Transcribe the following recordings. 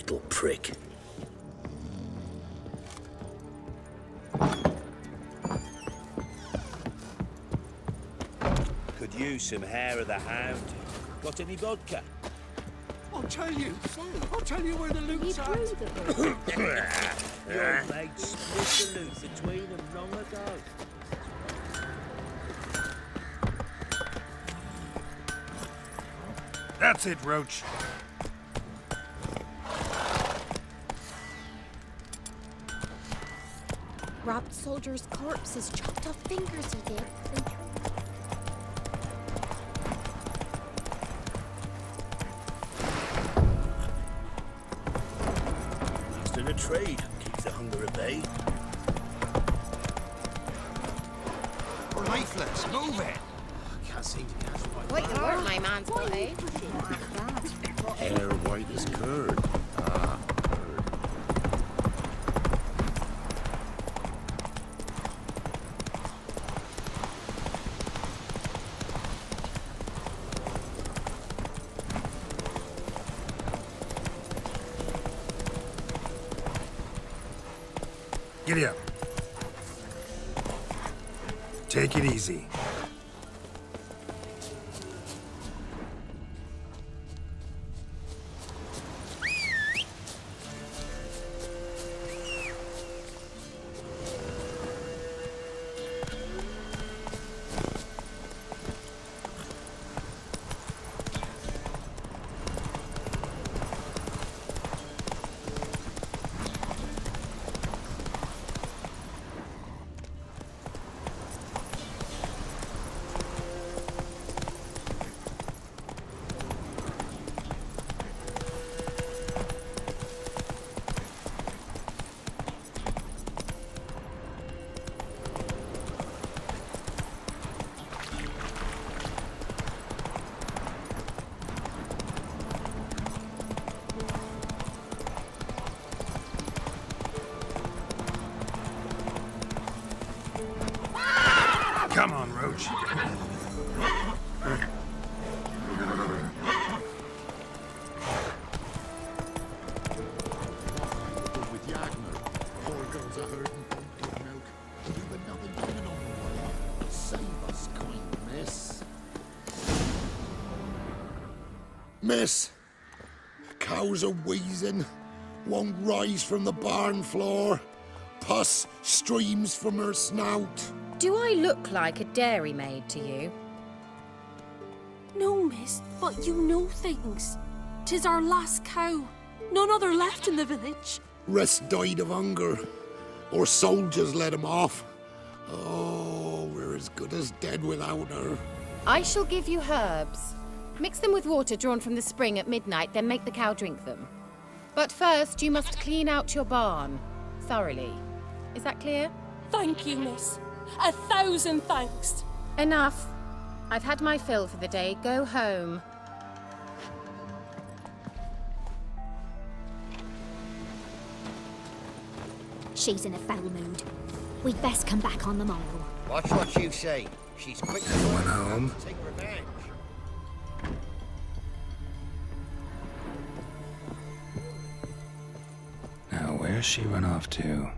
little prick. Could use some hair of the hound. Got any vodka? I'll tell you where the loot's at. Your mate split the loot between them long ago. That's it, Roach. Robbed soldier's corpses, chopped off fingers he did. Master of trade, keeps the hunger at bay. We're lifeless. Move it. Can't seem to catch my Wait, you weren't my man's body. hair white as curd. Ah, curd. Giddy up. Take it easy. Come on, Roach. With Yagner, poor girls are hurting from good milk. We've got nothing coming on the way. Save us, kind miss. Miss, cows are wheezing, won't rise from the barn floor. Pus streams from her snout. Do I look like a dairymaid to you? No, miss, but you know things. 'Tis our last cow. None other left in the village. Rest died of hunger, or soldiers let him off. Oh, we're as good as dead without her. I shall give you herbs. Mix them with water drawn from the spring at midnight, then make the cow drink them. But first, you must clean out your barn thoroughly. Is that clear? Thank you, miss. 1,000 thanks. Enough. I've had my fill for the day. Go home. She's in a foul mood. We'd best come back on the morrow. Watch what you say. She's quick to Going home. take revenge. Now, where's she run off to?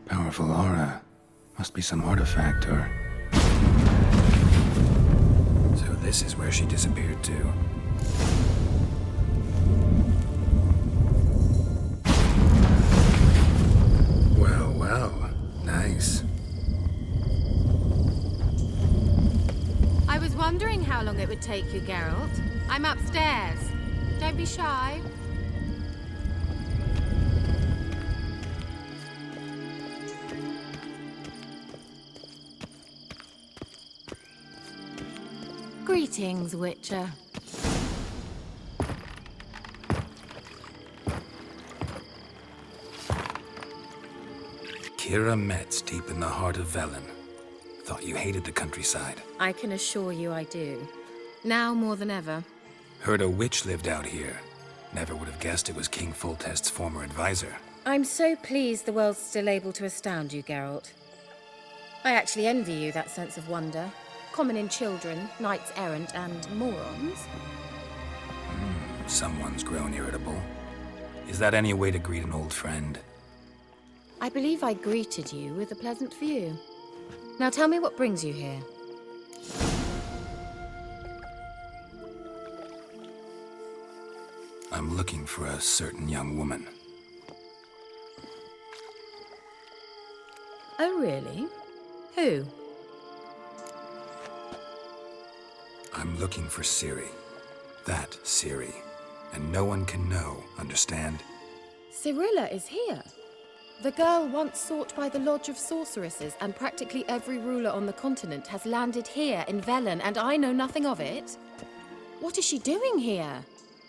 Powerful aura. Must be some artifact or... So this is where she disappeared to. Well, well. Nice. I was wondering how long it would take you, Geralt. I'm upstairs. Don't be shy. Greetings, Witcher. KEIRA METZ deep in the heart of Velen. Thought you hated the countryside. I can assure you I do. Now more than ever. Heard a witch lived out here. Never would have guessed it was King Foltest's former advisor. I'm so pleased the world's still able to astound you, Geralt. I actually envy you that sense of wonder. Common in children, knights errant, and morons. Someone's grown irritable. Is that any way to greet an old friend? I believe I greeted you with a pleasant view. Now tell me what brings you here. I'm looking for a certain young woman. Oh, really? Who? I'm looking for Ciri. That Ciri. And no one can know, understand? Cirilla is here. The girl once sought by the Lodge of Sorceresses, and practically every ruler on the continent has landed here in Velen, and I know nothing of it. What is she doing here?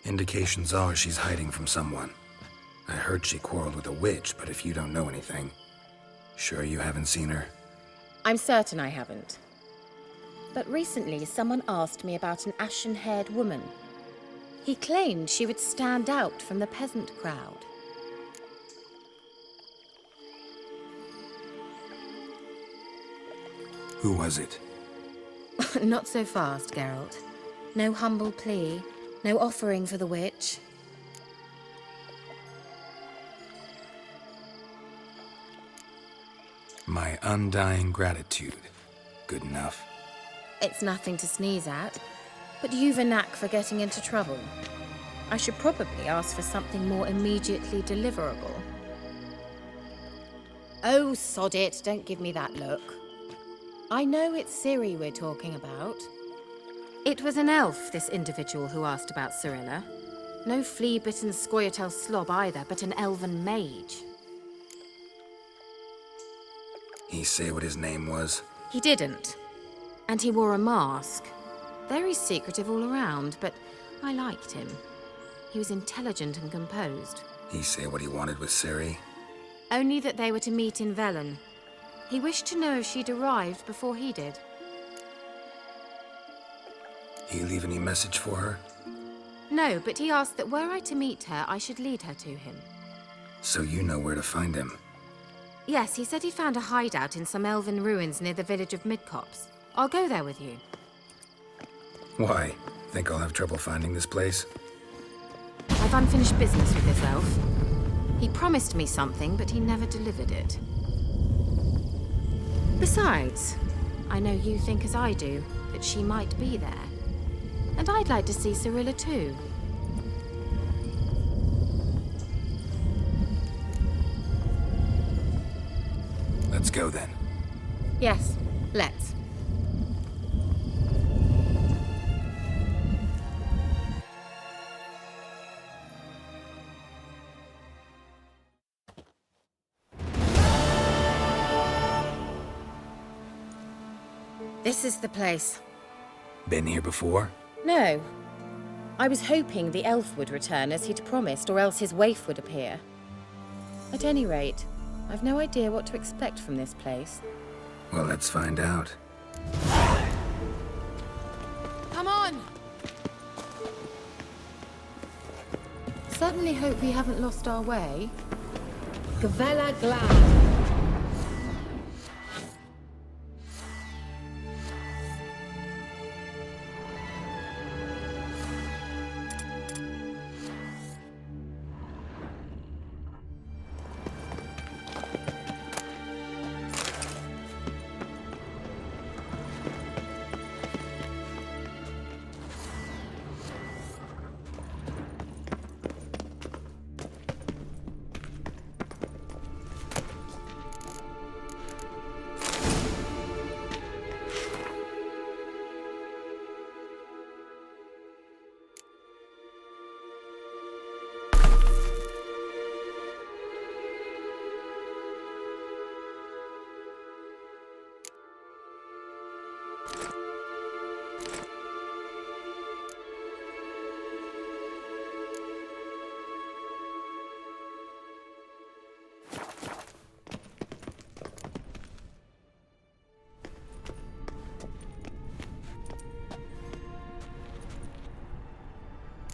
Indications are she's hiding from someone. I heard she quarreled with a witch, but if you don't know anything, sure you haven't seen her? I'm certain I haven't. But recently, someone asked me about an ashen-haired woman. He claimed she would stand out from the peasant crowd. Who was it? Not so fast, Geralt. No humble plea, no offering for the witch. My undying gratitude. Good enough. It's nothing to sneeze at, but you've a knack for getting into trouble. I should probably ask for something more immediately deliverable. Oh, sod it, don't give me that look. I know it's Ciri we're talking about. It was an elf, this individual who asked about Cirilla. No flea-bitten Scoia'tael slob either, but an elven mage. He say what his name was? He didn't. And he wore a mask. Very secretive all around, but I liked him. He was intelligent and composed. He say what he wanted with Ciri? Only that they were to meet in Velen. He wished to know if she'd arrived before he did. He leave any message for her? No, but he asked that were I to meet her, I should lead her to him. So you know where to find him? Yes, he said he found a hideout in some elven ruins near the village of Midcopse. I'll go there with you. Why? Think I'll have trouble finding this place? I've unfinished business with this elf. He promised me something, but he never delivered it. Besides, I know you think as I do, that she might be there. And I'd like to see Cirilla too. Let's go then. Yes, let's. This is the place. Been here before? No. I was hoping the elf would return as he'd promised, or else his waif would appear. At any rate, I've no idea what to expect from this place. Well, let's find out. Come on! Certainly hope we haven't lost our way. Gavella Glad.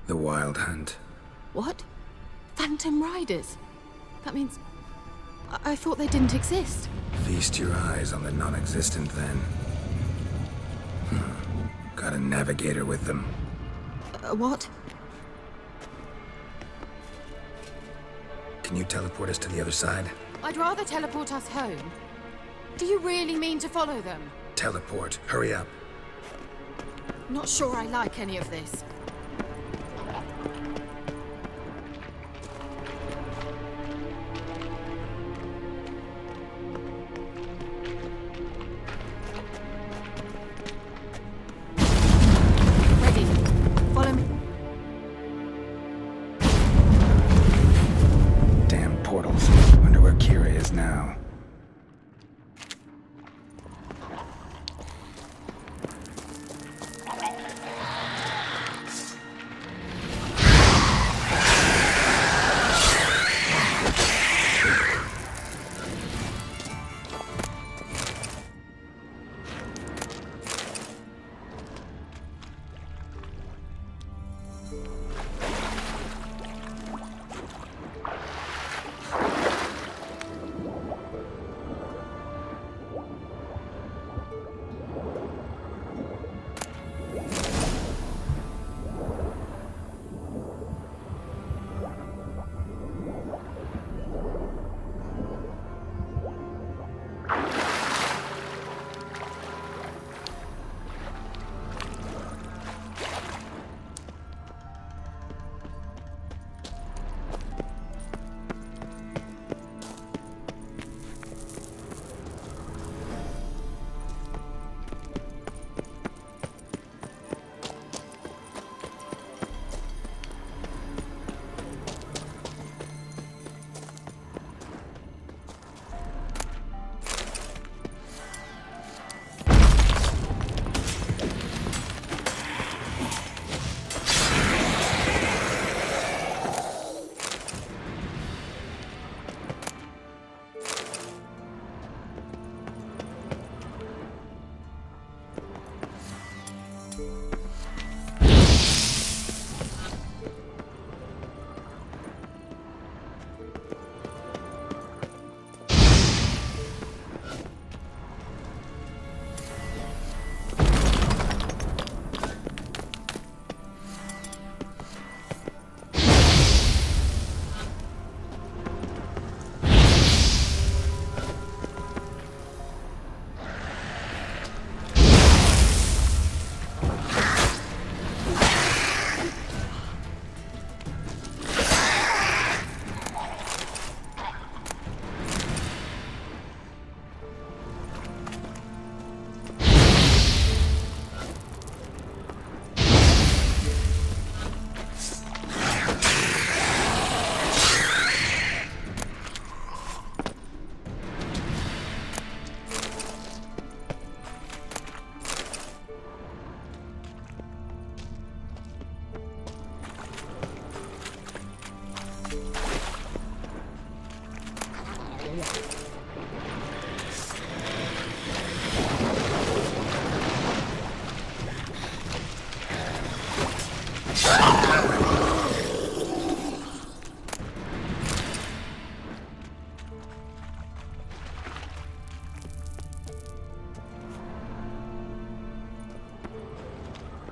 The Wild Hunt. What? Phantom Riders? That means... I thought they didn't exist. Feast your eyes on the non-existent, then. Got a navigator with them. What? Can you teleport us to the other side? I'd rather teleport us home. Do you really mean to follow them? Teleport. Hurry up. Not sure I like any of this. Ready. Follow me. Damn portals. Wonder where KEIRA is now.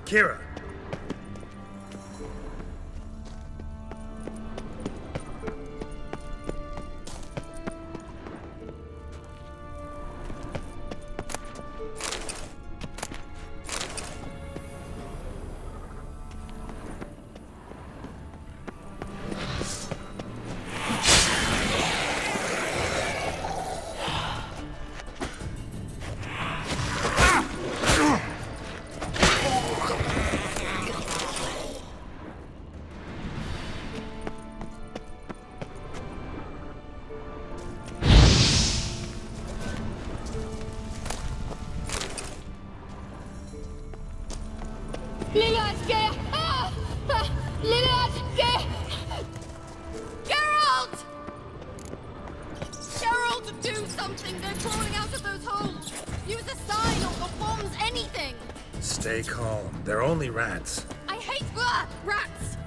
KEIRA! Stay calm. They're only rats. I hate rats!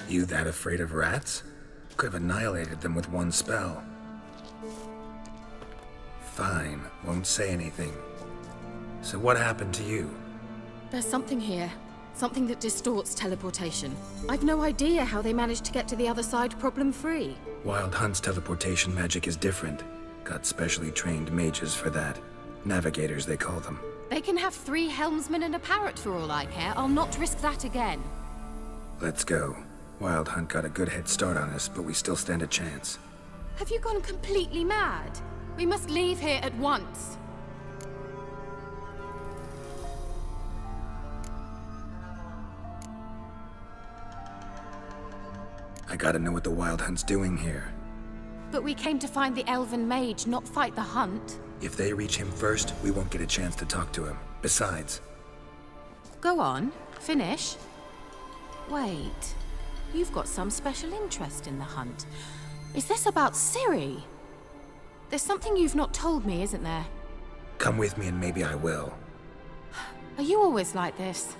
You that afraid of rats? Could have annihilated them with one spell. Fine, won't say anything. So what happened to you? There's something here. Something that distorts teleportation. I've no idea how they managed to get to the other side problem-free. Wild Hunt's teleportation magic is different. Got specially trained mages for that. Navigators, they call them. They can have 3 helmsmen and a parrot for all I care. I'll not risk that again. Let's go. Wild Hunt got a good head start on us, but we still stand a chance. Have you gone completely mad? We must leave here at once. I gotta know what the Wild Hunt's doing here. But we came to find the elven mage, not fight the hunt. If they reach him first, we won't get a chance to talk to him. Besides... Go on, finish. Wait, you've got some special interest in the hunt. Is this about Ciri? There's something you've not told me, isn't there? Come with me and maybe I will. Are you always like this?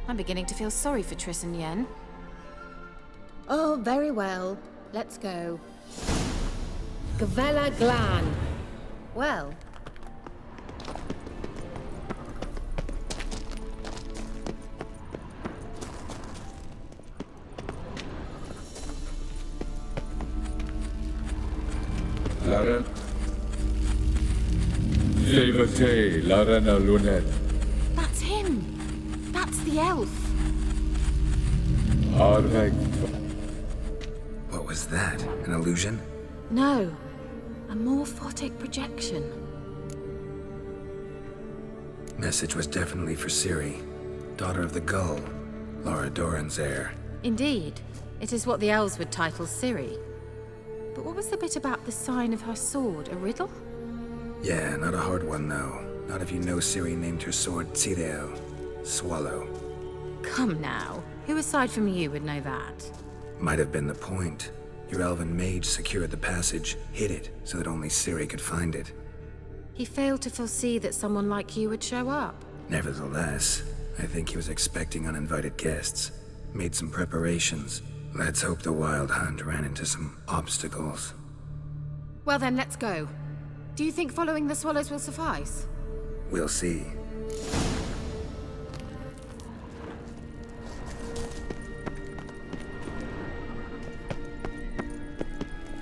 I'm beginning to feel sorry for Triss and Yen. Oh, very well. Let's go. Gavella Glan. Well. Laren. Levate, Larena Lunet. That's him. That's the elf. Arveg. What was that? An illusion? No. A morphotic projection. Message was definitely for Ciri, daughter of the Gull, Lara Doran's heir. Indeed. It is what the elves would title Ciri. But what was the bit about the sign of her sword? A riddle? Yeah, not a hard one though. Not if you know Ciri named her sword Tireo, swallow. Come now. Who aside from you would know that? Might have been the point. Your elven mage secured the passage, hid it, so that only Ciri could find it. He failed to foresee that someone like you would show up. Nevertheless, I think he was expecting uninvited guests. Made some preparations. Let's hope the Wild Hunt ran into some obstacles. Well then, let's go. Do you think following the swallows will suffice? We'll see.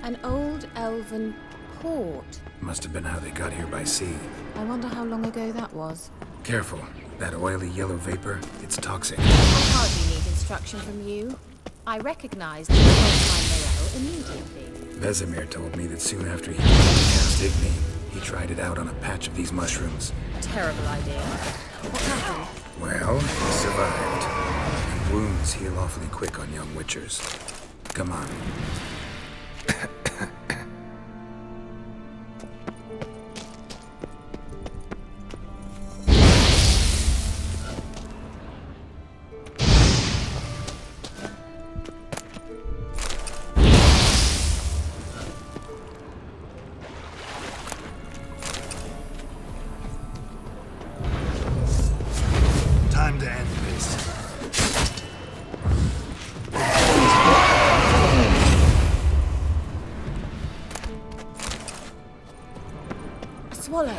An old elven port. Must have been how they got here by sea. I wonder how long ago that was. Careful. That oily yellow vapor, it's toxic. I hardly need instruction from you. I recognized the my Morel immediately. Vesemir told me that soon after he cast Igni, he tried it out on a patch of these mushrooms. Terrible idea. What happened? Well, he survived. And wounds heal awfully quick on young witchers. Come on. Time to end this. A swallow.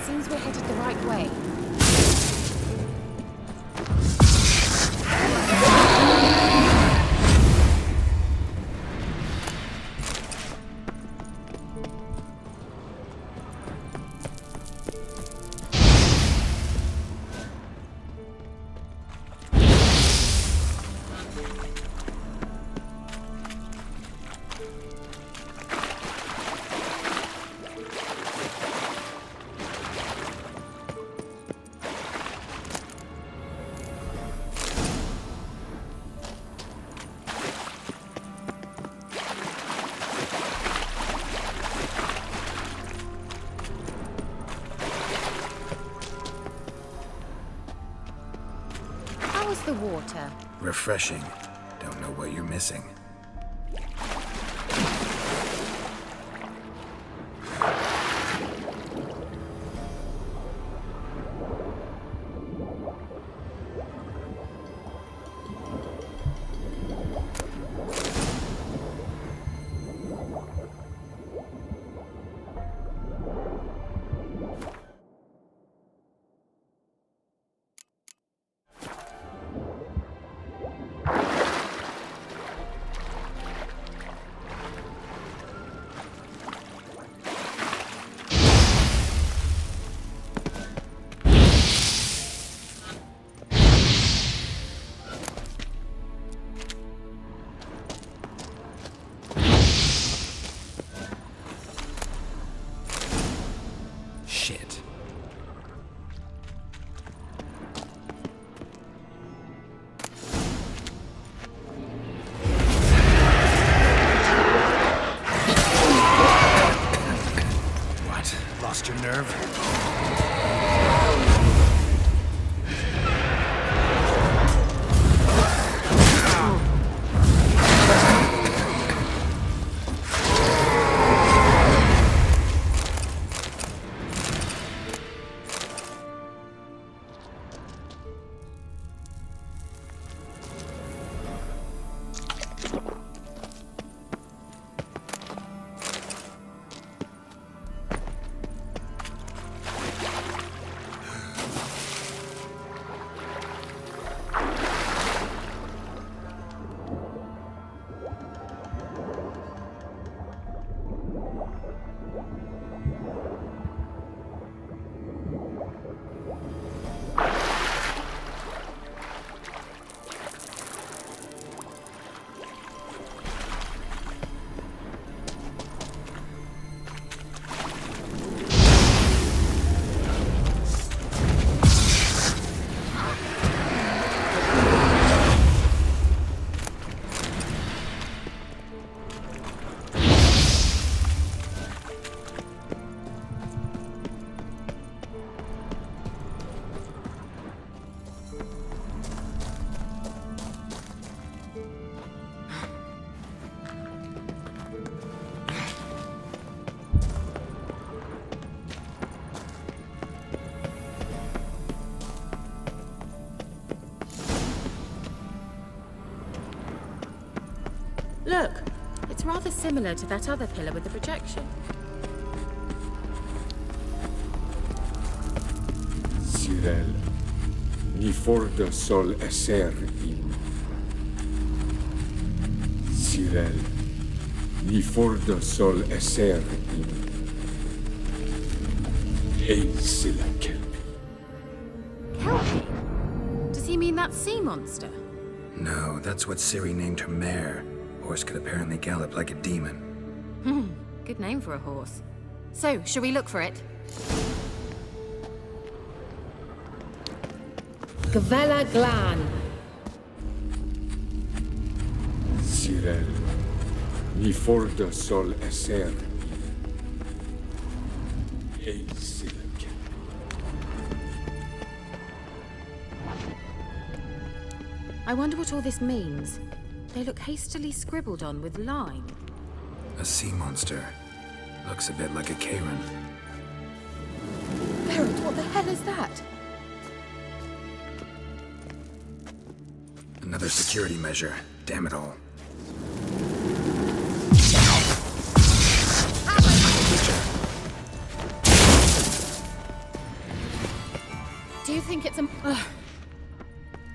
Seems we're headed the right way. How's the water? Refreshing. Don't know what you're missing. Look, it's rather similar to that other pillar with the projection. Cyril, ni forda sol esser in. Cyril, ni forda sol esser in. Ei silla kelpi. Kelpie? Does he mean that sea monster? No, that's what Ciri named her mare. Horse could apparently gallop like a demon. Good name for a horse. So, shall we look for it? Gavella Glan. Cyril, ni forda sol esser in. Ei silla kelpi. I wonder what all this means. They look hastily scribbled on with lime. A sea monster. Looks a bit like a KEIRA. Geralt, what the hell is that? Another security measure. Damn it all. Do you think it's a...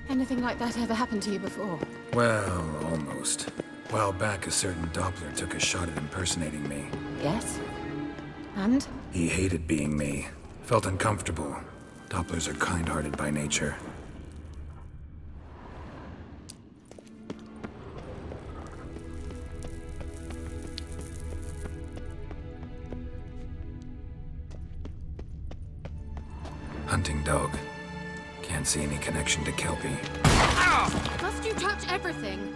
Anything like that ever happened to you before? Well, almost. A while back, a certain Doppler took a shot at impersonating me. Yes. And? He hated being me. Felt uncomfortable. Dopplers are kind-hearted by nature. Hunting dog. Can't see any connection to Kelpie. Must you touch everything?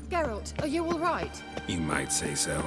Geralt, are you all right? You might say so.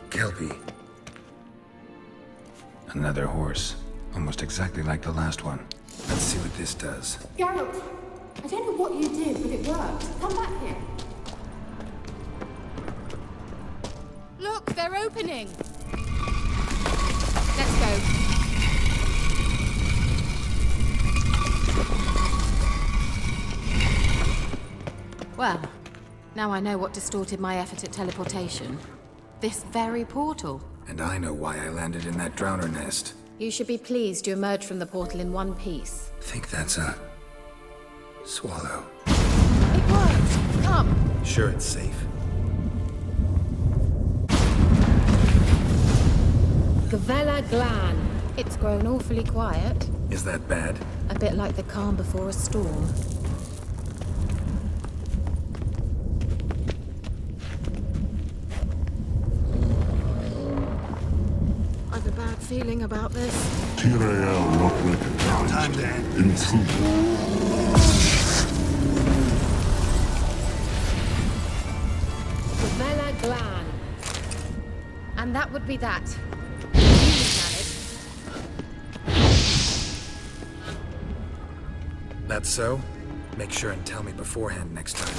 Kelpie. Another horse. Almost exactly like the last one. Let's see what this does. Geralt, I don't know what you did, but it worked. Come back here. Look, they're opening. Let's go. Well, now I know what distorted my effort at teleportation. This very portal. And I know why I landed in that drowner nest. You should be pleased you emerged from the portal in one piece. Think that's a... swallow. It worked! Come! Sure it's safe? Gavella Glan. It's grown awfully quiet. Is that bad? A bit like the calm before a storm. I've a bad feeling about this. Tyrael not recognized. Time then. Intruder. Gavella Glan. And that would be that. You managed. That's so? Make sure and tell me beforehand next time.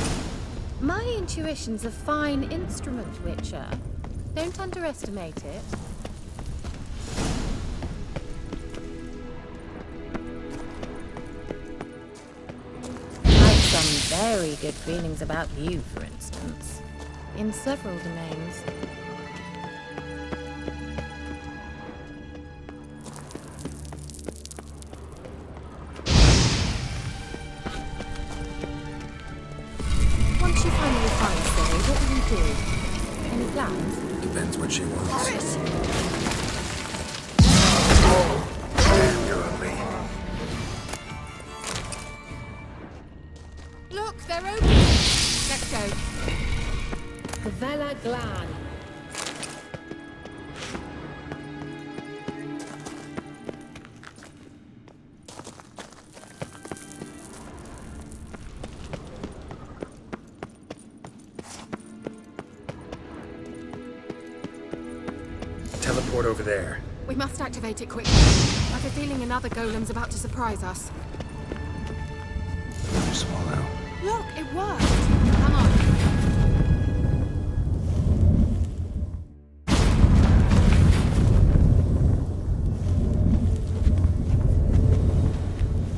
My intuition's a fine instrument, Witcher. Don't underestimate it. I've some very good feelings about you, for instance. In several domains. Once you finally find Ciri, what will you do? Any plans? Depends what she wants. Damn, you're ugly. Look, they're open! Let's go. Gavella Glan. port over there. We must activate it quickly. I have a feeling another golem's about to surprise us. You swallow. Look, it worked. Come on.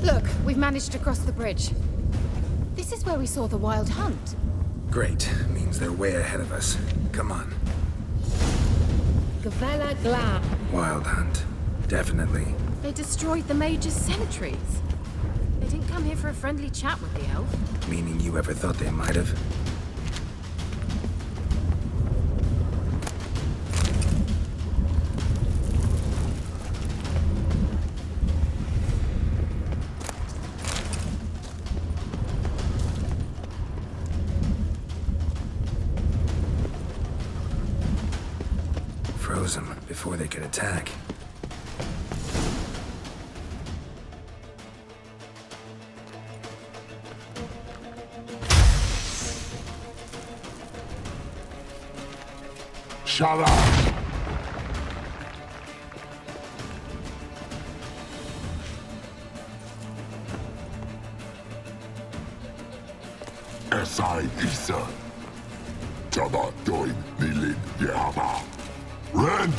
Look, we've managed to cross the bridge. This is where we saw the wild hunt. Great. Means they're way ahead of us. Come on. Gavella Gla. Wild hunt. Definitely. They destroyed the Major's cemeteries. They didn't come here for a friendly chat with the elf. Meaning you ever thought they might have? Froze them before they could attack. Shut up! SI Isa. Jabba doin nilin yama. Ren!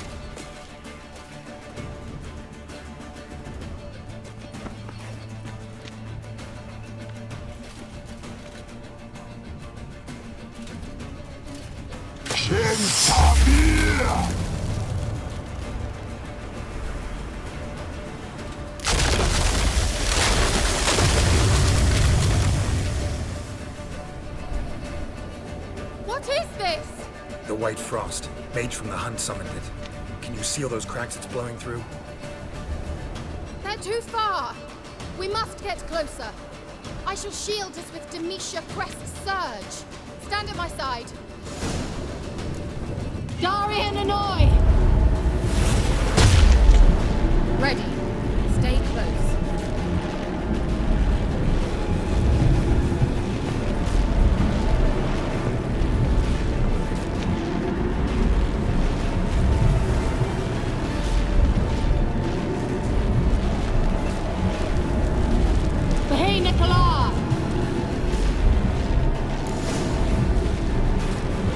What is this? The White Frost. Mage from the Hunt summoned it. Can you seal those cracks it's blowing through? They're too far. We must get closer. I shall shield us with Demetia Crest's surge. Stand at my side. Darian Annoy! Ready. Stay close.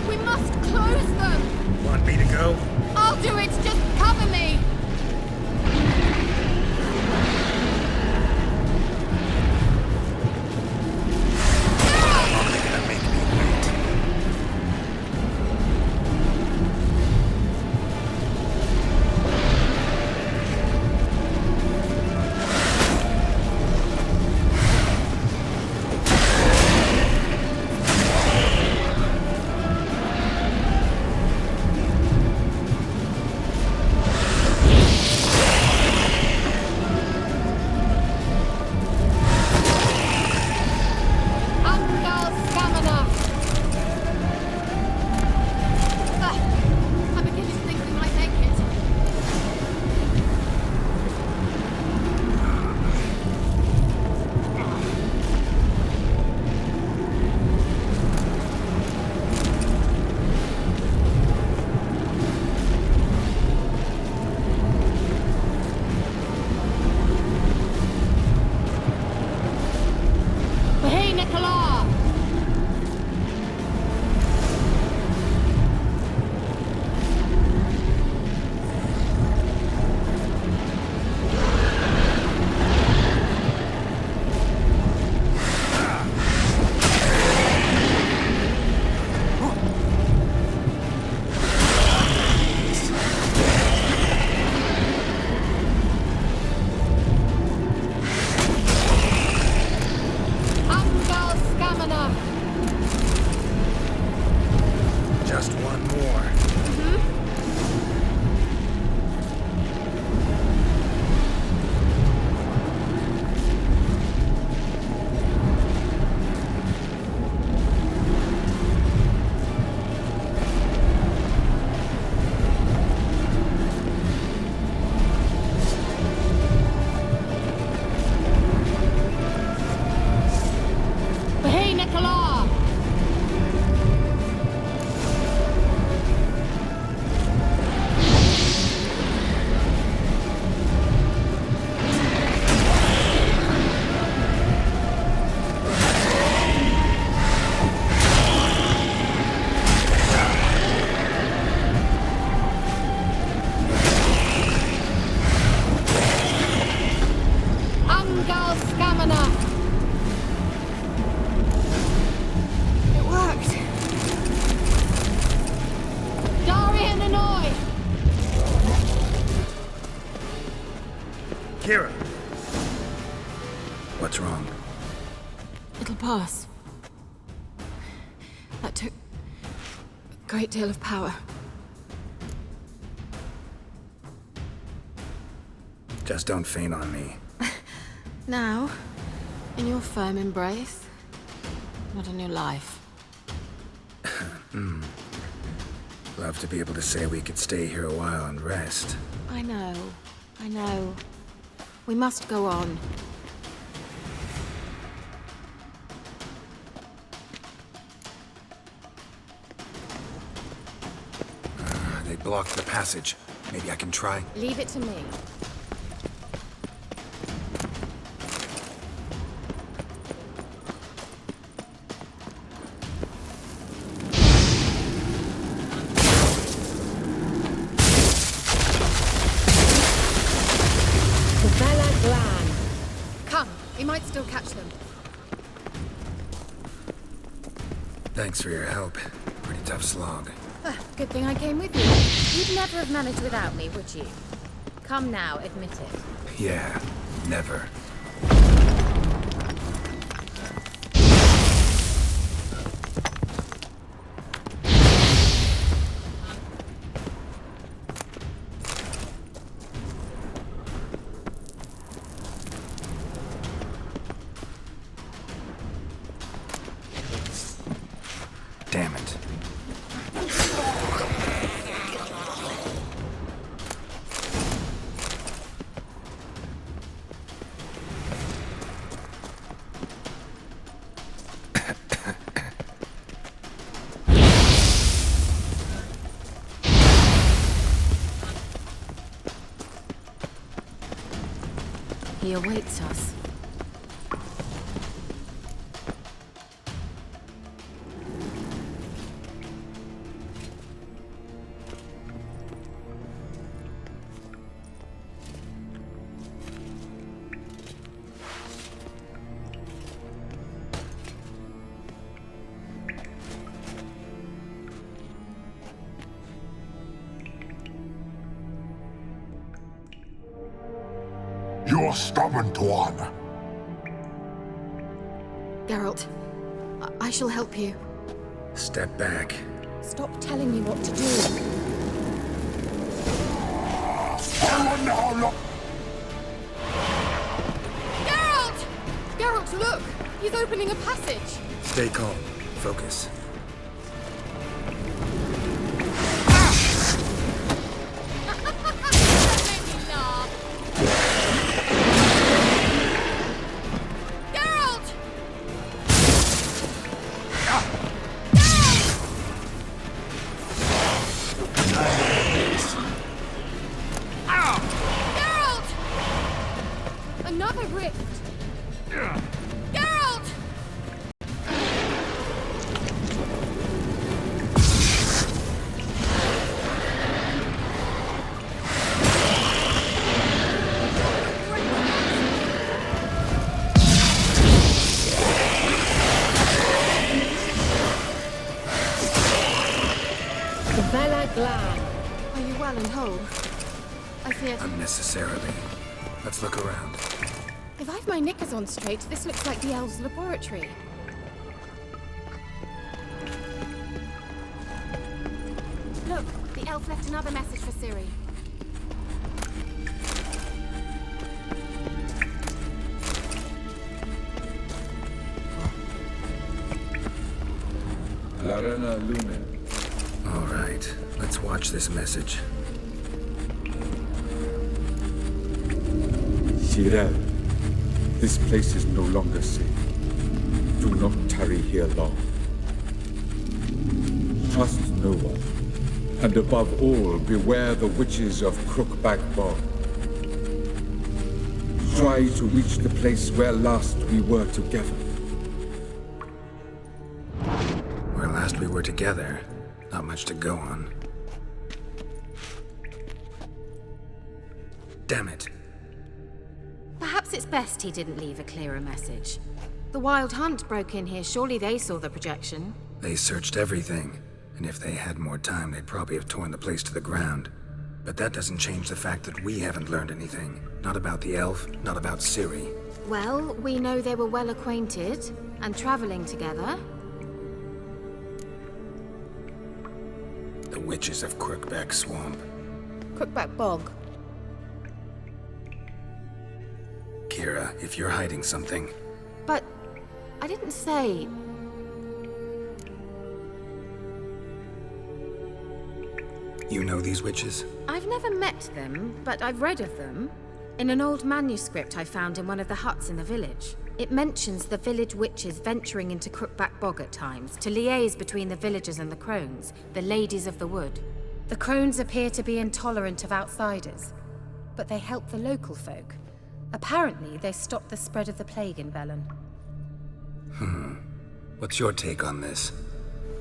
We must close them! Want me to go? I'll do it! Just cover me! KEIRA! What's wrong? It'll pass. That took a great deal of power. Just don't faint on me. Now, in your firm embrace, not in your life. Love to be able to say we could stay here a while and rest. I know. We must go on. They blocked the passage. Maybe I can try. Leave it to me. Come, we might still catch them. Thanks for your help. Pretty tough slog. Good thing I came with you. You'd never have managed without me, would you? Come now, admit it. Yeah, never. Damn it. He awaits us. You're stubborn, Tuan. Geralt, I shall help you. Step back. Stop telling me what to do. Geralt! Geralt, look! He's opening a passage. Stay calm. Focus. Another rift! Geralt! Are you well and whole? I feared... Unnecessarily. Let's look around. If I've my knickers on straight, this looks like the elves' laboratory. Look, the elf left another message for Ciri. Larena Lumen. All right, let's watch this message. Cyril, this place is no longer safe. Do not tarry here long. Trust no one. And above all, beware the witches of Crookback Bog. Try to reach the place where last we were together. Where last we were together, not much to go on. Damn it. Perhaps it's best he didn't leave a clearer message. The Wild Hunt broke in here. Surely they saw the projection. They searched everything, and if they had more time, they'd probably have torn the place to the ground. But that doesn't change the fact that we haven't learned anything. Not about the elf, not about Ciri. Well, we know they were well acquainted and traveling together. The witches of Crookback Swamp. Crookback Bog. KEIRA, if you're hiding something... But I didn't say... You know these witches? I've never met them, but I've read of them. In an old manuscript I found in one of the huts in the village. It mentions the village witches venturing into Crookback Bog at times to liaise between the villagers and the crones, the ladies of the wood. The crones appear to be intolerant of outsiders, but they help the local folk. Apparently, they stopped the spread of the plague in Velen. What's your take on this?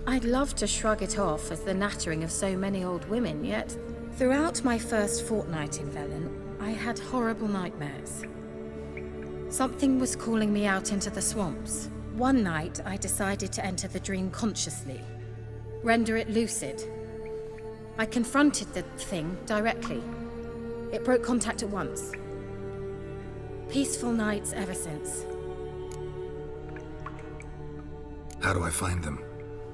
I'd love to shrug it off as the nattering of so many old women, yet throughout my first fortnight in Velen, I had horrible nightmares. Something was calling me out into the swamps. One night, I decided to enter the dream consciously, render it lucid. I confronted the thing directly. It broke contact at once. Peaceful nights ever since. How do I find them?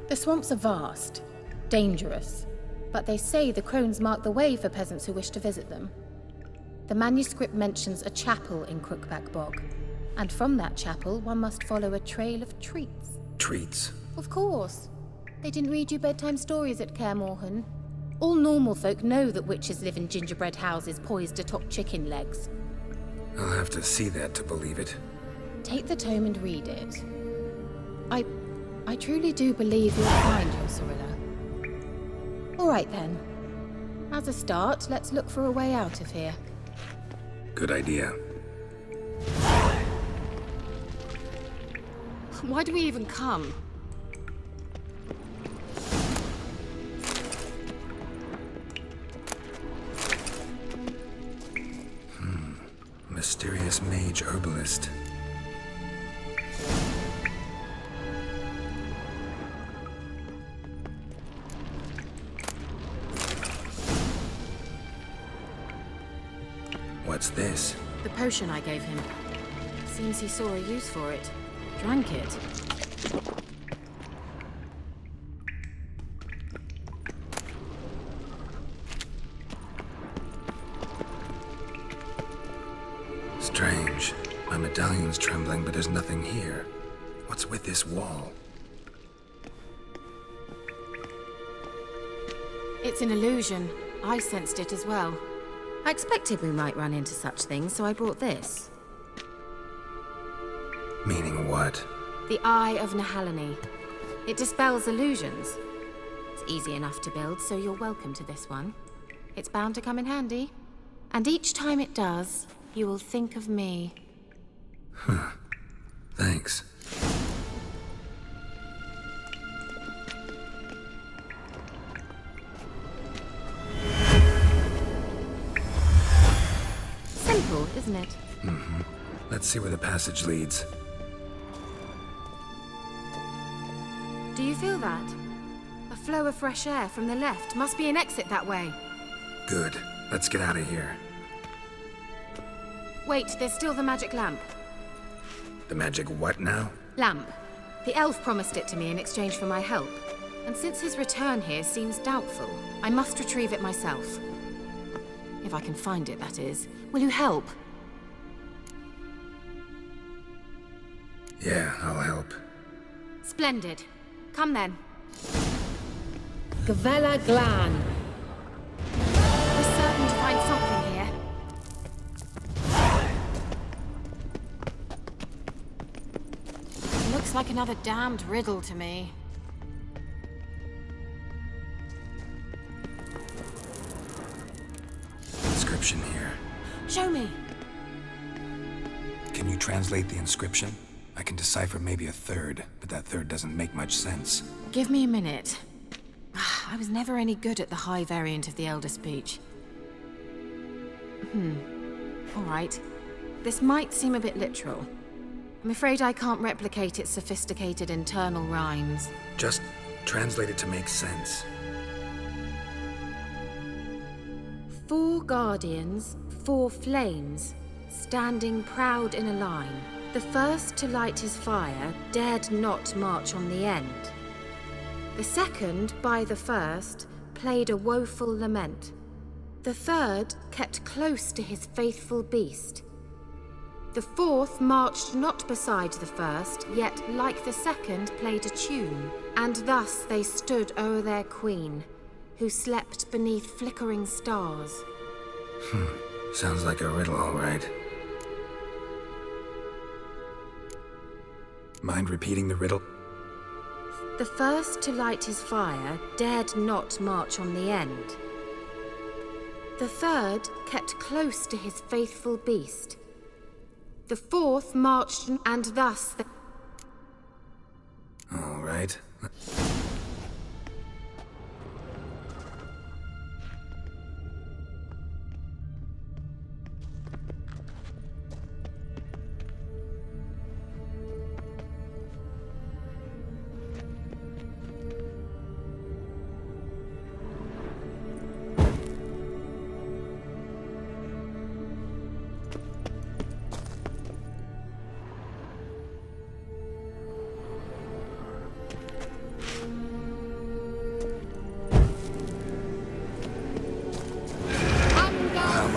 The swamps are vast, dangerous, but they say the crones mark the way for peasants who wish to visit them. The manuscript mentions a chapel in Crookback Bog, and from that chapel one must follow a trail of treats. Treats? Of course. They didn't read you bedtime stories at Kaer Morhen. All normal folk know that witches live in gingerbread houses poised atop chicken legs. I'll have to see that to believe it. Take the tome and read it. I truly do believe you'll find your Cyrilla. All right then. As a start, let's look for a way out of here. Good idea. Why do we even come? Mysterious mage herbalist. What's this? The potion I gave him. Seems he saw a use for it. Drank it. Strange. My medallion's trembling, but there's nothing here. What's with this wall? It's an illusion. I sensed it as well. I expected we might run into such things, so I brought this. Meaning what? The Eye of Nehaleni. It dispels illusions. It's easy enough to build, so you're welcome to this one. It's bound to come in handy. And each time it does, you will think of me. Thanks. Simple, isn't it? Let's see where the passage leads. Do you feel that? A flow of fresh air from the left. Must be an exit that way. Good. Let's get out of here. Wait, there's still the magic lamp. The magic what now? Lamp. The elf promised it to me in exchange for my help. And since his return here seems doubtful, I must retrieve it myself. If I can find it, that is. Will you help? Yeah, I'll help. Splendid. Come then. Gavella Glan. We're certain to find something here. Looks like another damned riddle to me. Inscription here. Show me. Can you translate the inscription? I can decipher maybe a third, but that third doesn't make much sense. Give me a minute. I was never any good at the high variant of the Elder Speech. All right. This might seem a bit literal. I'm afraid I can't replicate its sophisticated internal rhymes. Just translate it to make sense. 4 guardians, 4 flames, standing proud in a line. The first to light his fire dared not march on the end. The second, by the first, played a woeful lament. The third kept close to his faithful beast. The fourth marched not beside the first, yet like the second played a tune. And thus they stood o'er their queen, who slept beneath flickering stars. Sounds like a riddle, all right. Mind repeating the riddle? The first to light his fire dared not march on the end. The third kept close to his faithful beast. The fourth marched, and thus the... All right.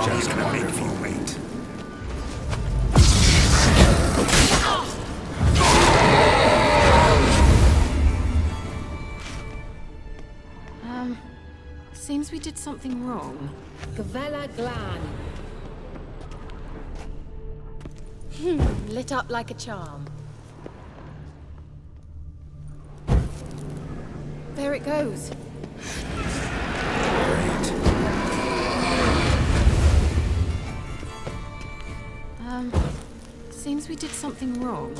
Just gonna make you wait. Seems we did something wrong. Gavella Glan. Lit up like a charm. There it goes. Seems we did something wrong.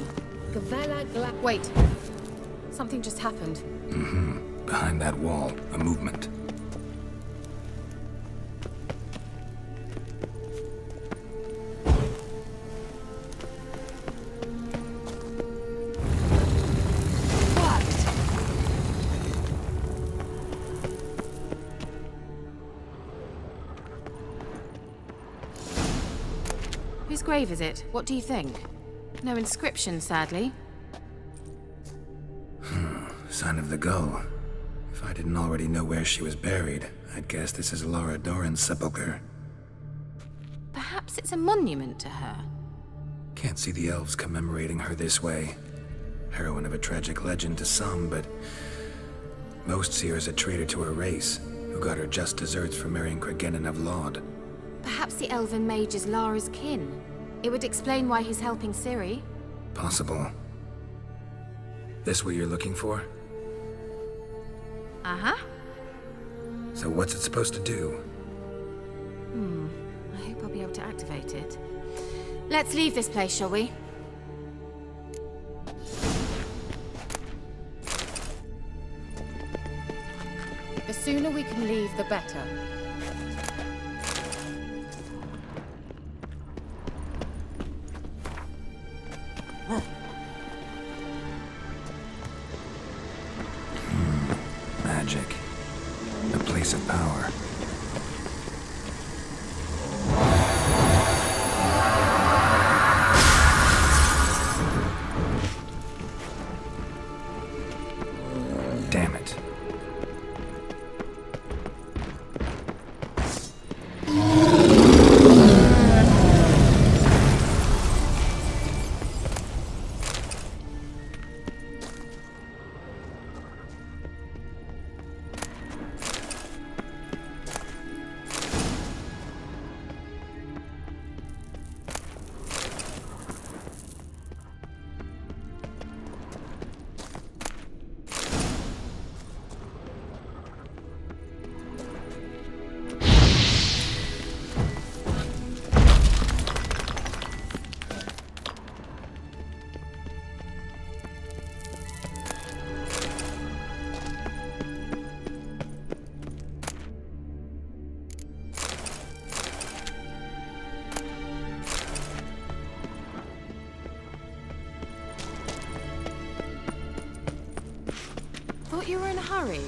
Gavella Glan. Wait. Something just happened. Behind that wall, a movement. Whose grave is it? What do you think? No inscription, sadly. Sign of the gull. If I didn't already know where she was buried, I'd guess this is Laura Doran's sepulcher. Perhaps it's a monument to her. Can't see the elves commemorating her this way. Heroine of a tragic legend to some, but most see her as a traitor to her race, who got her just deserts for marrying Cregennan of Laud. Perhaps the elven mage is Lara's kin. It would explain why he's helping Ciri. Possible. This what you're looking for? Uh-huh. So what's it supposed to do? I hope I'll be able to activate it. Let's leave this place, shall we? The sooner we can leave, the better. Magic. A place of power. Damn it. Thought you were in a hurry.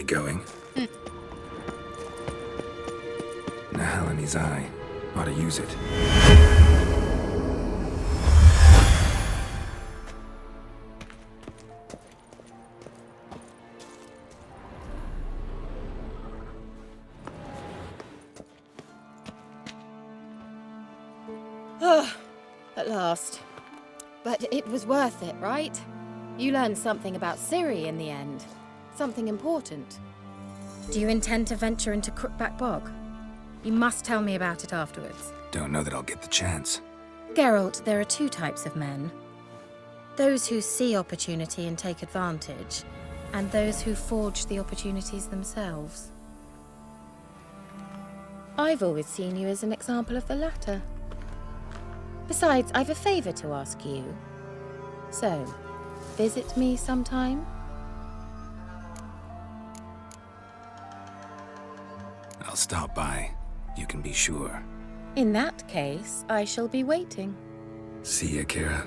we going? Nahalani's eye. Ought to use it. At last. But it was worth it, right? You learned something about Ciri in the end. Something important. Do you intend to venture into Crookback Bog? You must tell me about it afterwards. Don't know that I'll get the chance. Geralt, there are two types of men. Those who see opportunity and take advantage, and those who forge the opportunities themselves. I've always seen you as an example of the latter. Besides, I've a favor to ask you. So, visit me sometime? I'll stop by. You can be sure. In that case, I shall be waiting. See ya, KEIRA.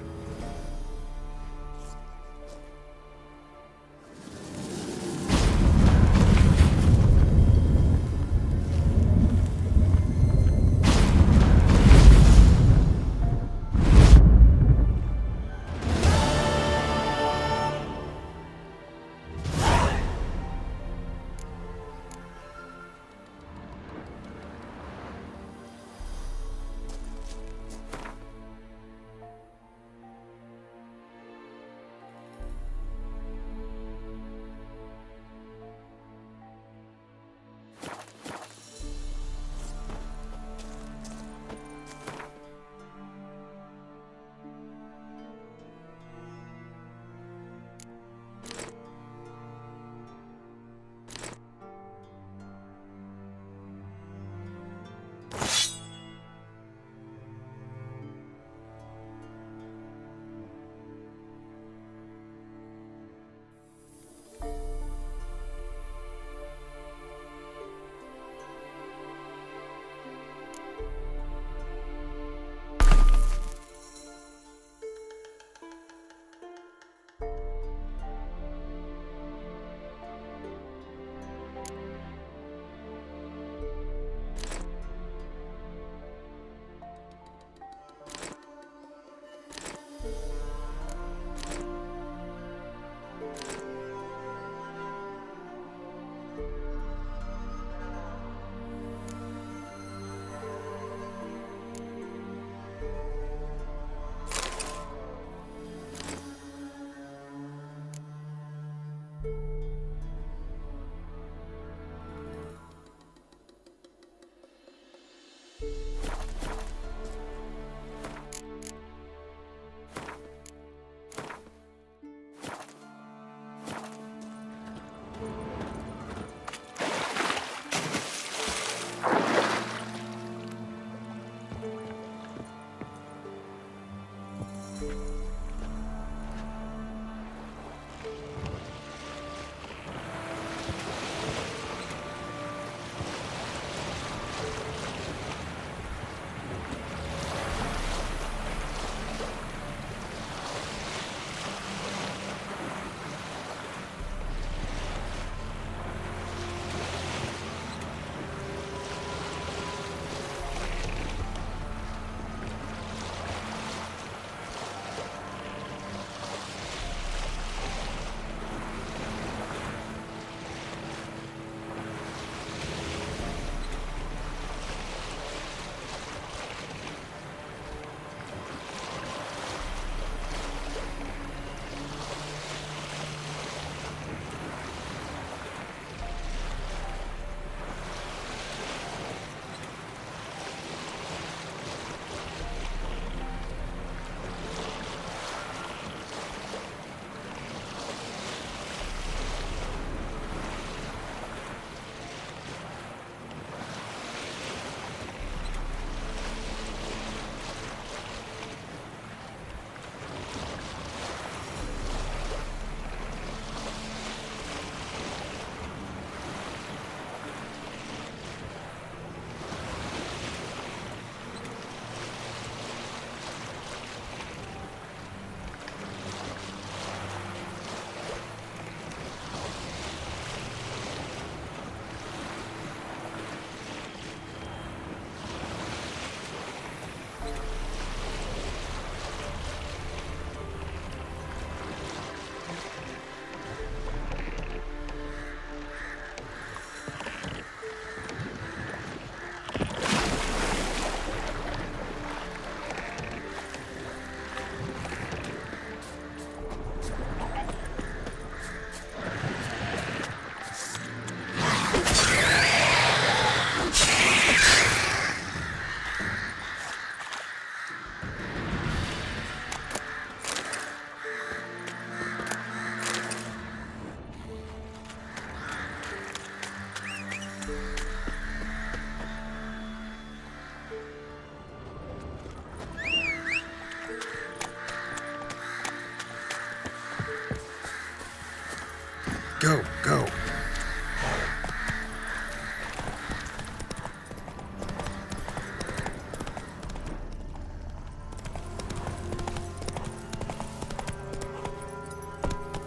Go, go.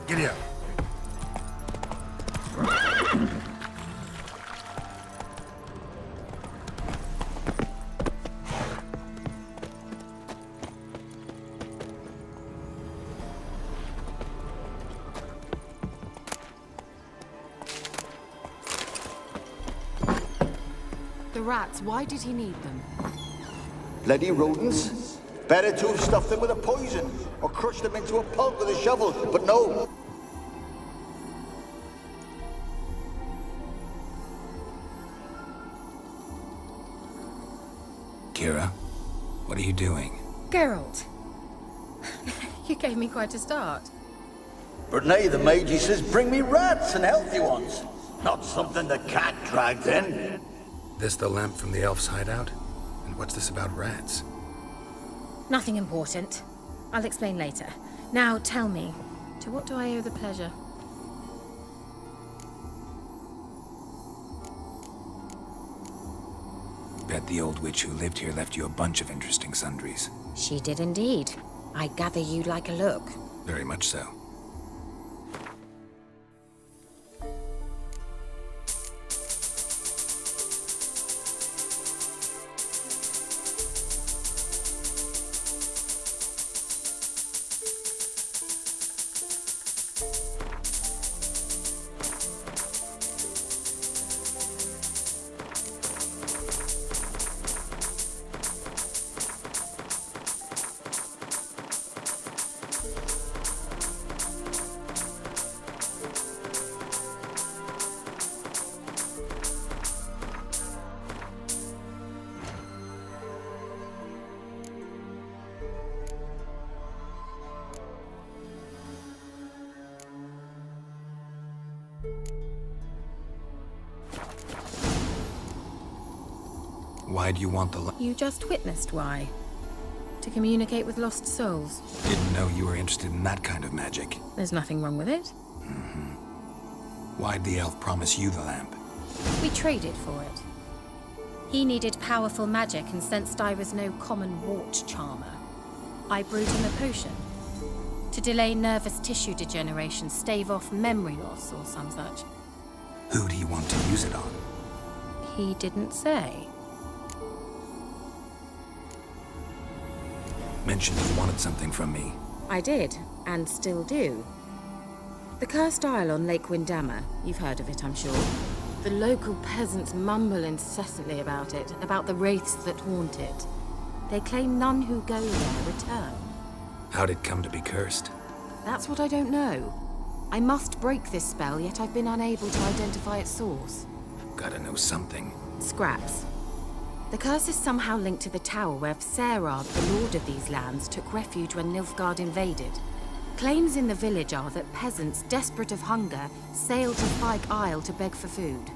Giddy up. The rats, why did he need them? Bloody rodents. Better to have stuffed them with a poison, or crushed them into a pulp with a shovel, but no. KEIRA, what are you doing? Geralt. You gave me quite a start. But nay, the mage, he says, bring me rats and healthy ones. Not something the cat dragged in. This the lamp from the elf's hideout? And what's this about rats? Nothing important. I'll explain later. Now tell me, to what do I owe the pleasure? Bet the old witch who lived here left you a bunch of interesting sundries. She did indeed. I gather you'd like a look. Very much so. Why do you want the You just witnessed why. To communicate with lost souls. Didn't know you were interested in that kind of magic. There's nothing wrong with it. Why'd the elf promise you the lamp? We traded for it. He needed powerful magic and sensed I was no common wart charmer. I brewed him a potion. To delay nervous tissue degeneration, stave off memory loss or some such. Who'd he want to use it on? He didn't say. Mentioned you wanted something from me. I did, and still do. The Cursed Isle on Lake Windammer. You've heard of it, I'm sure. The local peasants mumble incessantly about it, about the wraiths that haunt it. They claim none who go there return. How'd it come to be cursed? That's what I don't know. I must break this spell, yet I've been unable to identify its source. Gotta know something. Scraps. The curse is somehow linked to the tower where Serard, the lord of these lands, took refuge when Nilfgaard invaded. Claims in the village are that peasants, desperate of hunger, sailed to Fyke Isle to beg for food.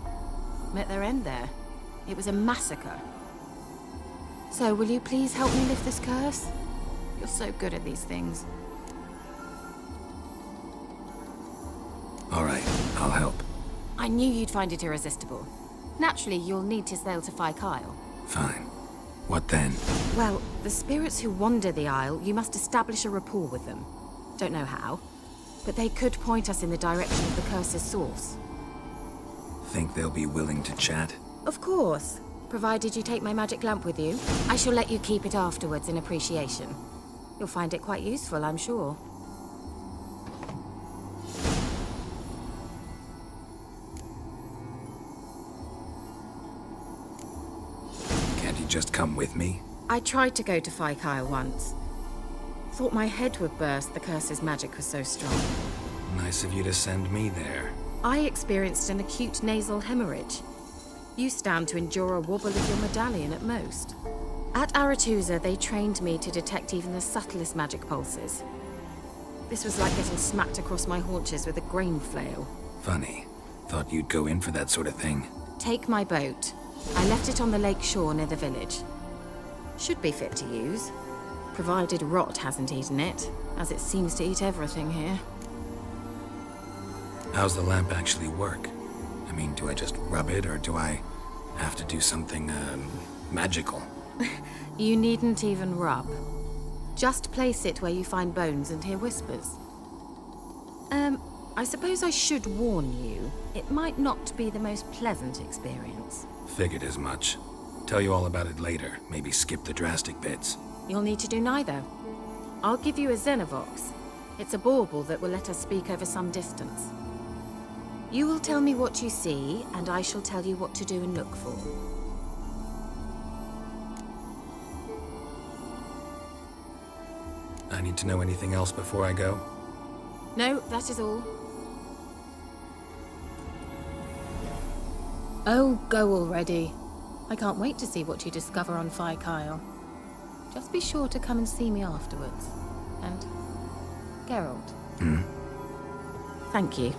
Met their end there. It was a massacre. So, will you please help me lift this curse? You're so good at these things. All right, I'll help. I knew you'd find it irresistible. Naturally, you'll need to sail to Fyke Isle. Fine. What then? Well, the spirits who wander the Isle, you must establish a rapport with them. Don't know how, but they could point us in the direction of the curse's source. Think they'll be willing to chat? Of course, provided you take my magic lamp with you. I shall let you keep it afterwards in appreciation. You'll find it quite useful, I'm sure. Can't you just come with me? I tried to go to Fyke Isle once. Thought my head would burst, the curse's magic was so strong. Nice of you to send me there. I experienced an acute nasal hemorrhage. You stand to endure a wobble of your medallion at most. At Aretusa, they trained me to detect even the subtlest magic pulses. This was like getting smacked across my haunches with a grain flail. Funny. Thought you'd go in for that sort of thing. Take my boat. I left it on the lake shore near the village. Should be fit to use. Provided rot hasn't eaten it, as it seems to eat everything here. How's the lamp actually work? I mean, do I just rub it, or do I have to do something, magical? You needn't even rub. Just place it where you find bones and hear whispers. I suppose I should warn you, it might not be the most pleasant experience. Figured as much. Tell you all about it later, maybe skip the drastic bits. You'll need to do neither. I'll give you a Xenovox. It's a bauble that will let us speak over some distance. You will tell me what you see, and I shall tell you what to do and look for. I need to know anything else before I go? No, that is all. Oh, go already. I can't wait to see what you discover on Phi Kyle. Just be sure to come and see me afterwards. And Geralt. Thank you.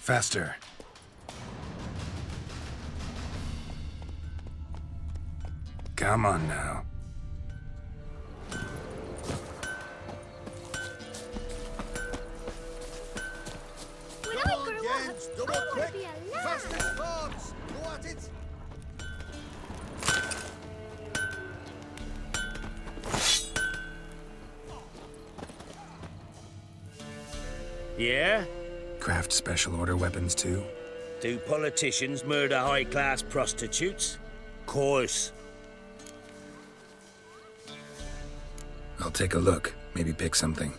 Faster. Come on now. When I grow up, Double I want quick! to be a lad. Fast as forks! Go at it! Yeah? Craft special order weapons too? Do politicians murder high-class prostitutes? Course. I'll take a look, maybe pick something.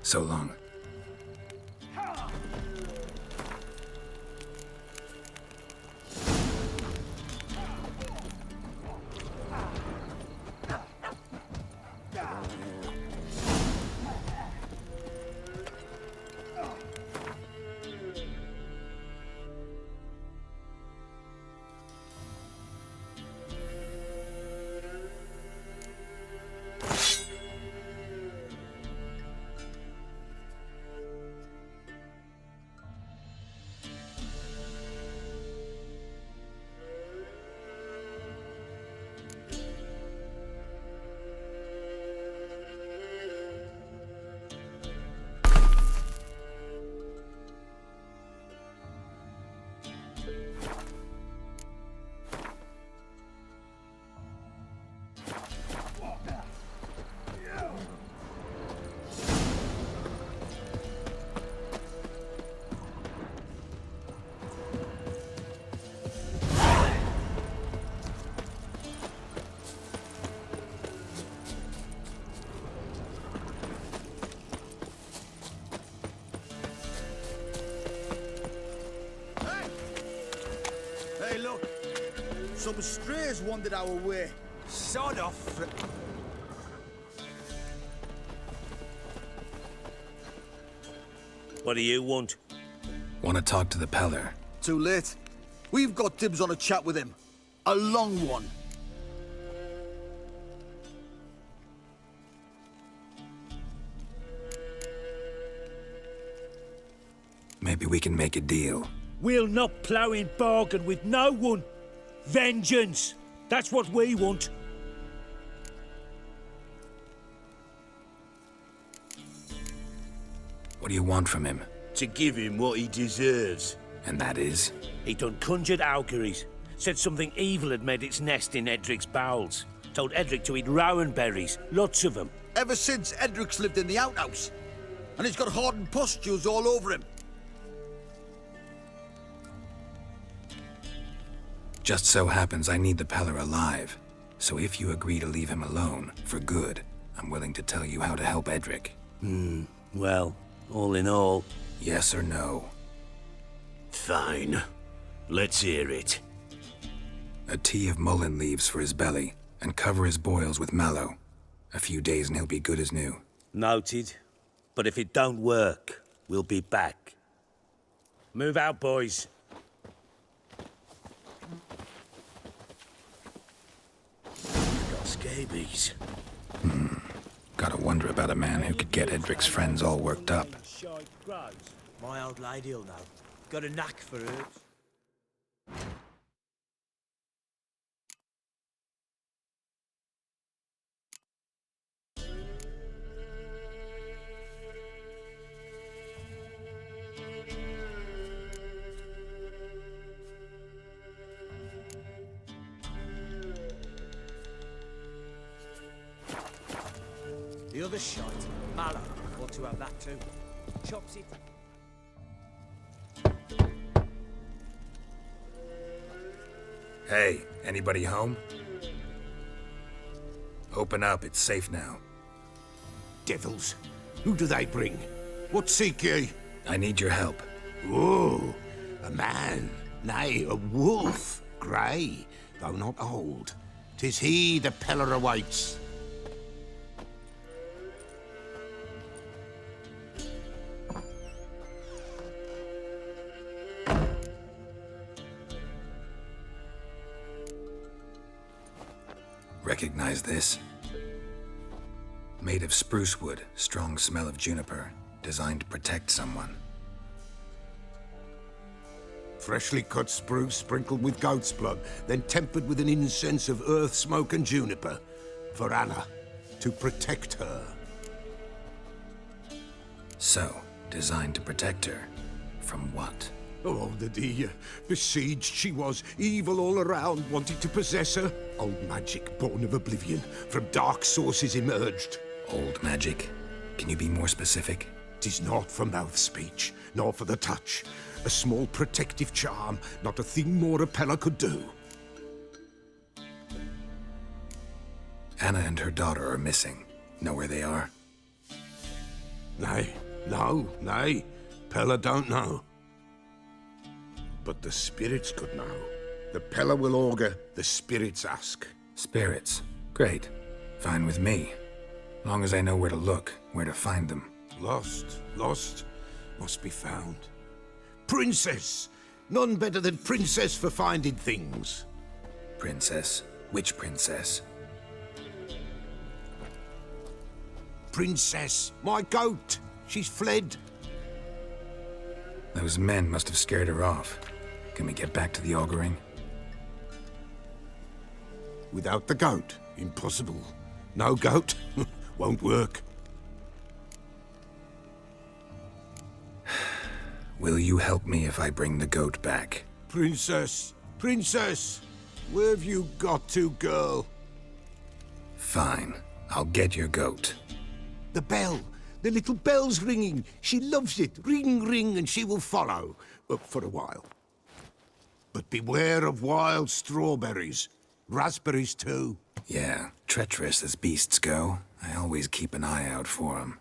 So long. Hey, look. Some strays wandered our way. Sod off. What do you want? Want to talk to the Peller? Too late. We've got dibs on a chat with him. A long one. Maybe we can make a deal. We'll not plough in bargain with no one. Vengeance. That's what we want. What do you want from him? To give him what he deserves. And that is? He done conjured auguries. Said something evil had made its nest in Edric's bowels. Told Edric to eat rowan berries. Lots of them. Ever since Edric's lived in the outhouse. And he's got hardened pustules all over him. Just so happens I need the Peller alive. So if you agree to leave him alone, for good, I'm willing to tell you how to help Edric. Well, all in all... Yes or no? Fine. Let's hear it. A tea of mullein leaves for his belly, and cover his boils with mallow. A few days and he'll be good as new. Noted. But if it don't work, we'll be back. Move out, boys. Got scabies. Gotta wonder about a man who could get Edric's friends all worked up. My old lady'll know. Got a knack for herbs. The other shite, mallow, ought to have that too. Chops it. Hey, anybody home? Open up, it's safe now. Devils. Who do they bring? What seek ye? I need your help. Oh, a man, nay, a wolf, grey, though not old. 'Tis he the Peller awaits. Recognize this? Made of spruce wood, strong smell of juniper, designed to protect someone. Freshly cut spruce sprinkled with goat's blood, then tempered with an incense of earth, smoke and juniper. For Anna, to protect her. So, designed to protect her. From what? Oh, the dear. Besieged she was, evil all around, wanting to possess her. Old magic, born of oblivion, from dark sources emerged. Old magic? Can you be more specific? 'Tis not for mouth speech, nor for the touch. A small protective charm, not a thing more a Peller could do. Anna and her daughter are missing. Know where they are? Nay, no, nay. Pella don't know. But the spirits could know. The Pella will augur, the spirits ask. Spirits. Great. Fine with me. Long as I know where to look, where to find them. Lost, must be found. Princess! None better than Princess for finding things. Princess? Which princess? Princess, my goat. She's fled. Those men must have scared her off. Can we get back to the auguring? Without the goat, impossible. No goat, won't work. Will you help me if I bring the goat back? Princess, princess, where have you got to, girl? Fine. I'll get your goat. The bell. The little bell's ringing. She loves it. Ring, ring, and she will follow. For a while. But beware of wild strawberries. Raspberries, too. Yeah, treacherous as beasts go. I always keep an eye out for them.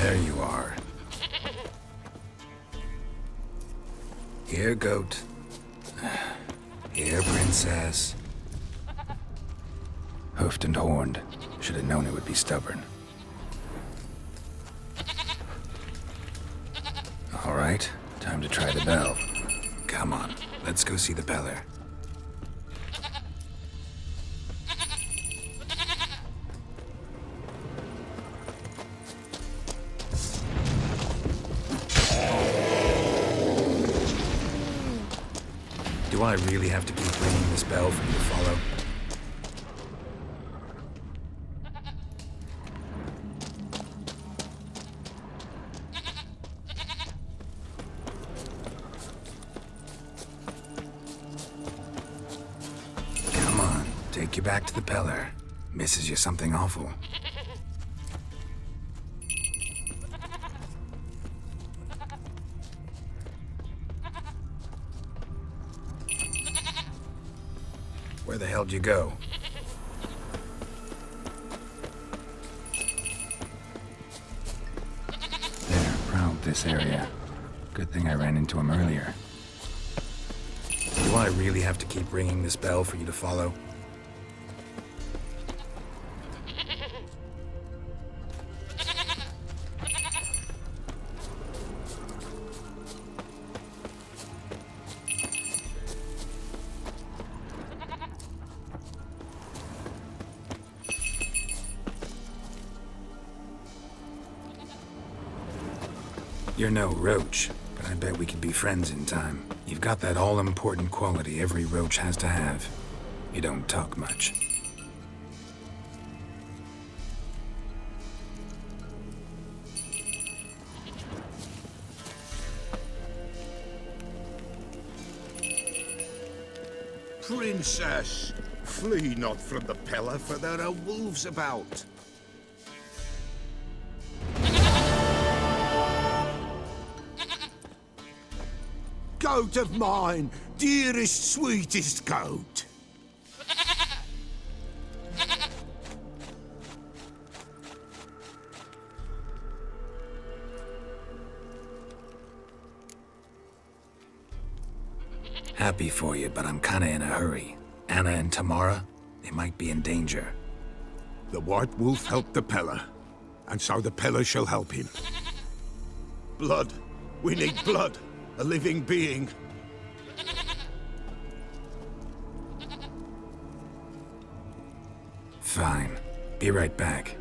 There you are. Here, goat. Here, princess. Hoofed and horned. Should have known it would be stubborn. All right, time to try the bell. Come on, let's go see the Peller. Do I really have to keep ringing this bell for you to follow? Come on, take you back to the Peller. Misses you something awful. Where the hell'd you go? There, prowled this area. Good thing I ran into him earlier. Do I really have to keep ringing this bell for you to follow? You're no roach, but I bet we could be friends in time. You've got that all-important quality every roach has to have. You don't talk much. Princess, flee not from the Peller, for there are wolves about. Goat of mine, dearest, sweetest goat. Happy for you, but I'm kinda in a hurry. Anna and Tamara, they might be in danger. The White Wolf helped the Peller, and so the Peller shall help him. Blood. We need blood. A living being. Fine. Be right back.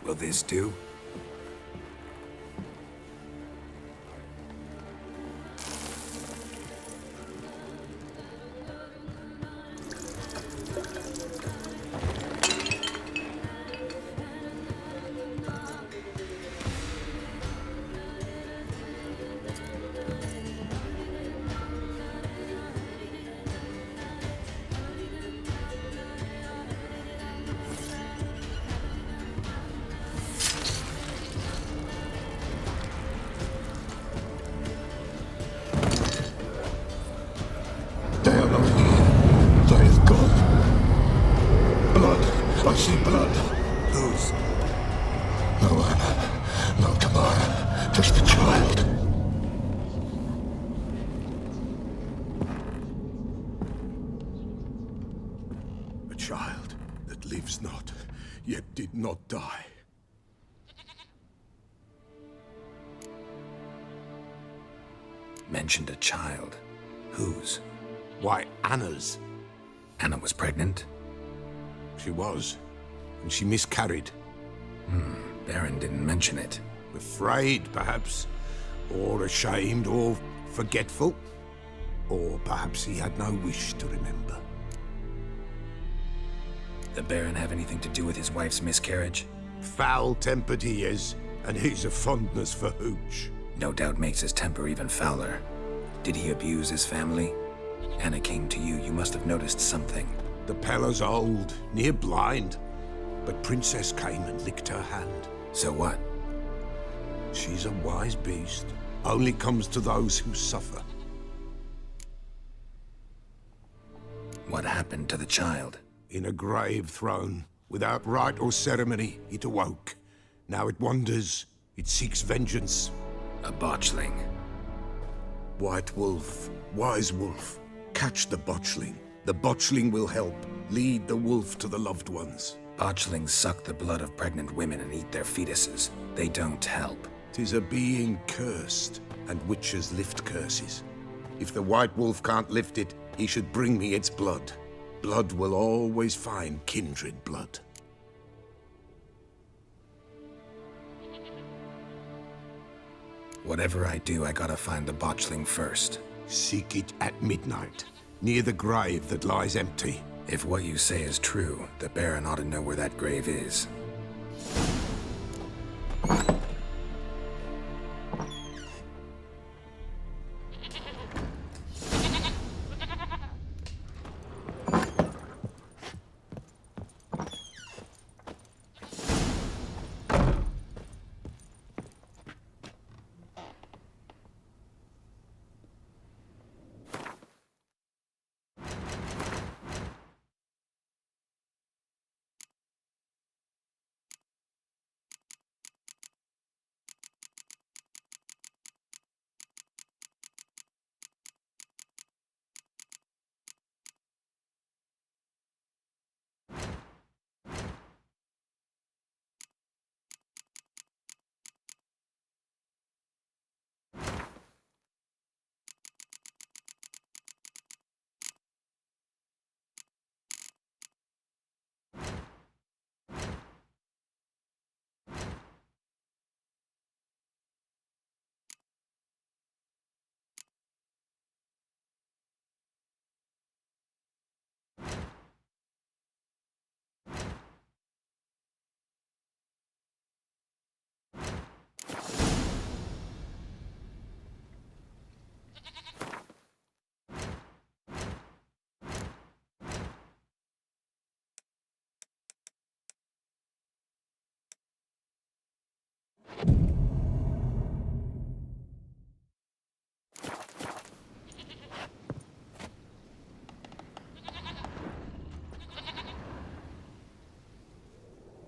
Will this do? They are not here. They have gone. Blood. I see blood. Whose? No one. No Tamara. Just the child. A child that lives not, yet did not die. Mentioned a child. Whose? Why, Anna's. Anna was pregnant? She was. And she miscarried. Baron didn't mention it. Afraid, perhaps. Or ashamed, or forgetful. Or perhaps he had no wish to remember. The Baron have anything to do with his wife's miscarriage? Foul-tempered he is, and he's a fondness for hooch. No doubt makes his temper even fouler. Did he abuse his family? Anna came to you. You must have noticed something. The Pella's old, near blind. But Princess came and licked her hand. So what? She's a wise beast. Only comes to those who suffer. What happened to the child? In a grave thrown. Without rite or ceremony, it awoke. Now it wanders. It seeks vengeance. A botchling. White wolf, wise wolf. Catch the botchling. The botchling will help. Lead the wolf to the loved ones. Botchlings suck the blood of pregnant women and eat their fetuses. They don't help. 'Tis a being cursed, and witches lift curses. If the white wolf can't lift it, he should bring me its blood. Blood will always find kindred blood. Whatever I do, I gotta find the botchling first. Seek it at midnight, near the grave that lies empty. If what you say is true, the Baron ought to know where that grave is.